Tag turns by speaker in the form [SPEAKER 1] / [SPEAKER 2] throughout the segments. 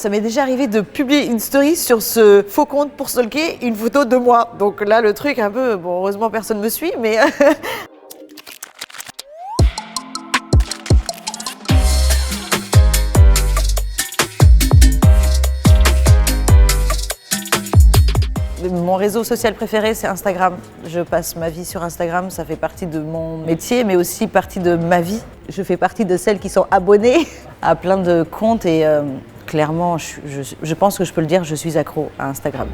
[SPEAKER 1] ça m'est déjà arrivé de publier une story sur ce faux compte pour stalker une photo de moi. Donc là, le truc un peu, bon, heureusement personne me suit, mais... Mon réseau social préféré, c'est Instagram. Je passe ma vie sur Instagram, ça fait partie de mon métier, mais aussi partie de ma vie. Je fais partie de celles qui sont abonnées à plein de comptes et clairement, je pense que je peux le dire, je suis accro à Instagram.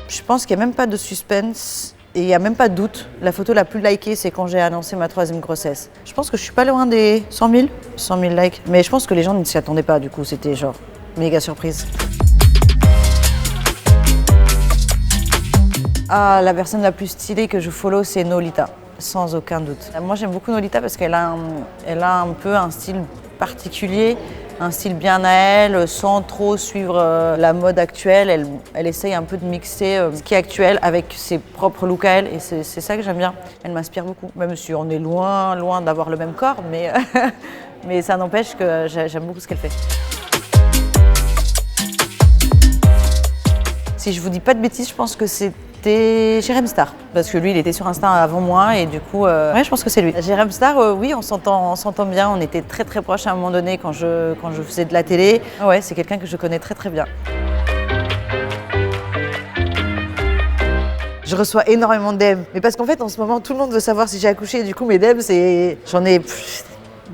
[SPEAKER 1] Je pense qu'il n'y a même pas de suspense et il n'y a même pas de doute. La photo la plus likée, c'est quand j'ai annoncé ma 3e grossesse. Je pense que je suis pas loin des 100 000 likes, mais je pense que les gens ne s'y attendaient pas, du coup, c'était genre... méga surprise. Ah, la personne la plus stylée que je follow, c'est Nolita, sans aucun doute. Moi, j'aime beaucoup Nolita parce qu'elle a un peu un style particulier, un style bien à elle, sans trop suivre la mode actuelle. Elle essaye un peu de mixer ce qui est actuel avec ses propres looks à elle, et c'est ça que j'aime bien. Elle m'inspire beaucoup, même si on est loin d'avoir le même corps, mais, mais ça n'empêche que j'aime beaucoup ce qu'elle fait. Si je vous dis pas de bêtises, je pense que c'était Jérém Star, parce que lui, il était sur Insta avant moi et du coup, ouais, je pense que c'est lui. Jérém Star, oui, on s'entend bien, on était très très proches à un moment donné quand je faisais de la télé. Ouais, c'est quelqu'un que je connais très très bien. Je reçois énormément de DM, mais parce qu'en fait, en ce moment, tout le monde veut savoir si j'ai accouché, et du coup, mes DM, j'en ai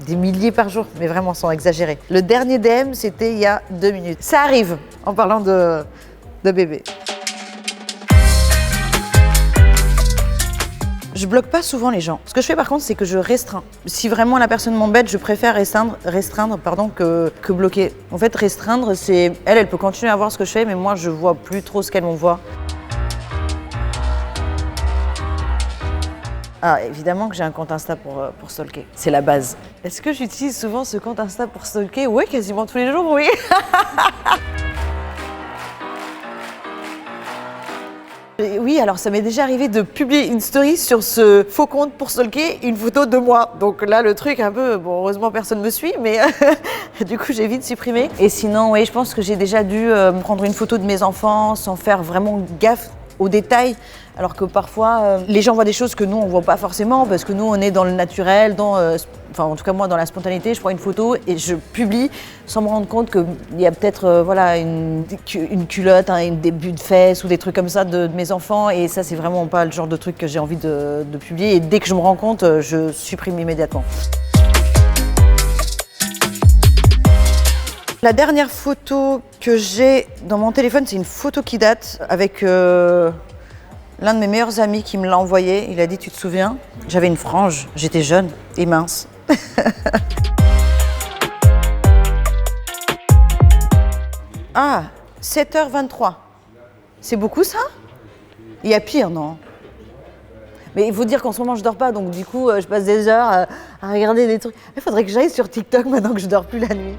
[SPEAKER 1] des milliers par jour, mais vraiment sans exagérer. Le dernier DM, c'était il y a 2 minutes. Ça arrive, en parlant de bébé. Je bloque pas souvent les gens. Ce que je fais par contre, c'est que je restreins. Si vraiment la personne m'embête, je préfère restreindre que bloquer. En fait, restreindre, c'est... Elle peut continuer à voir ce que je fais, mais moi, je vois plus trop ce qu'elle m'envoie. Ah, évidemment que j'ai un compte Insta pour stalker. C'est la base. Est-ce que j'utilise souvent ce compte Insta pour stalker? Oui, quasiment tous les jours, oui. Oui, alors ça m'est déjà arrivé de publier une story sur ce faux compte pour stalker une photo de moi. Donc là, le truc un peu, bon, heureusement personne me suit, mais du coup, j'ai vite supprimé. Et sinon, oui, je pense que j'ai déjà dû prendre une photo de mes enfants sans faire vraiment gaffe aux détails. Alors que parfois, les gens voient des choses que nous, on ne voit pas forcément, parce que nous, on est dans le naturel, enfin, en tout cas, moi, dans la spontanéité, je prends une photo et je publie sans me rendre compte qu'il y a peut-être voilà, une culotte, un début de fesses ou des trucs comme ça de mes enfants. Et ça, c'est vraiment pas le genre de truc que j'ai envie de publier. Et dès que je me rends compte, je supprime immédiatement. La dernière photo que j'ai dans mon téléphone, c'est une photo qui date avec l'un de mes meilleurs amis qui me l'a envoyé. Il a dit, tu te souviens? J'avais une frange, j'étais jeune et mince. Ah, 7h23. C'est beaucoup ça? Il y a pire, non? Mais il faut dire qu'en ce moment je dors pas, donc du coup je passe des heures à regarder des trucs. Il faudrait que j'aille sur TikTok maintenant que je dors plus la nuit.